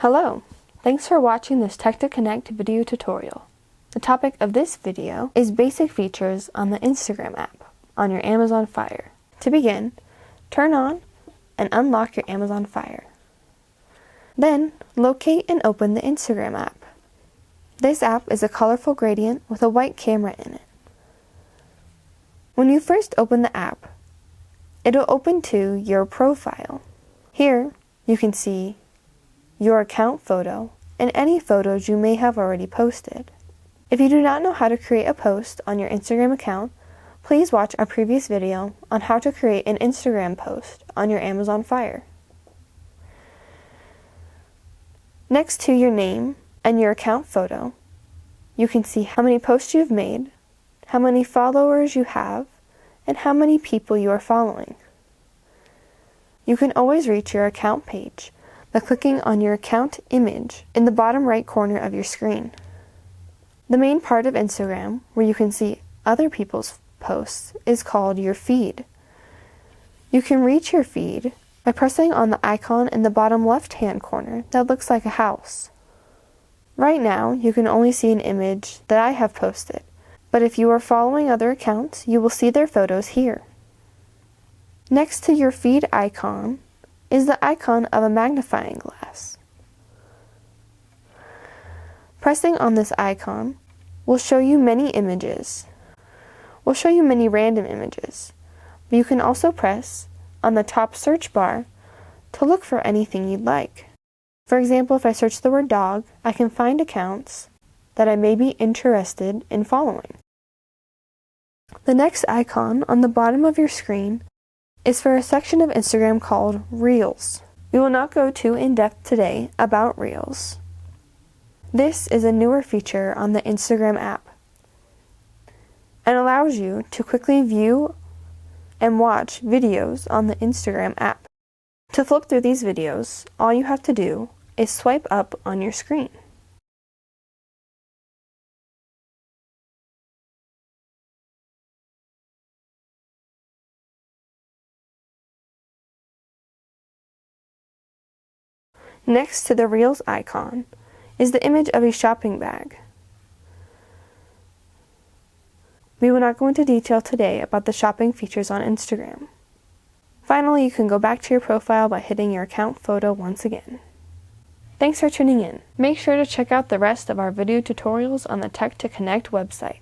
Hello! Thanks for watching this Tech to Connect video tutorial. The topic of this video is basic features on the Instagram app on your Amazon Fire. To begin, turn on and unlock your Amazon Fire. Then, locate and open the Instagram app. This app is a colorful gradient with a white camera in it. When you first open the app, it'll open to your profile. Here, you can see your account photo and any photos you may have already posted. If you do not know how to create a post on your Instagram account, please watch our previous video on how to create an Instagram post on your Amazon Fire. Next to your name and your account photo, you can see how many posts you've made, how many followers you have, and how many people you are following. You can always reach your account page by clicking on your account image in the bottom right corner of your screen. The main part of Instagram, where you can see other people's posts, is called your feed. You can reach your feed by pressing on the icon in the bottom left-hand corner that looks like a house. Right now, you can only see an image that I have posted, but if you are following other accounts, you will see their photos here. Next to your feed icon is the icon of a magnifying glass. Pressing on this icon will show you many images. We'll show you many random images, but you can also press on the top search bar to look for anything you'd like. For example, if I search the word dog, I can find accounts that I may be interested in following. The next icon on the bottom of your screen is for a section of Instagram called Reels. We will not go too in-depth today about Reels. This is a newer feature on the Instagram app and allows you to quickly view and watch videos on the Instagram app. To flip through these videos, all you have to do is swipe up on your screen. Next to the Reels icon is the image of a shopping bag. We will not go into detail today about the shopping features on Instagram. Finally, you can go back to your profile by hitting your account photo once again. Thanks for tuning in. Make sure to check out the rest of our video tutorials on the Tech to Connect website.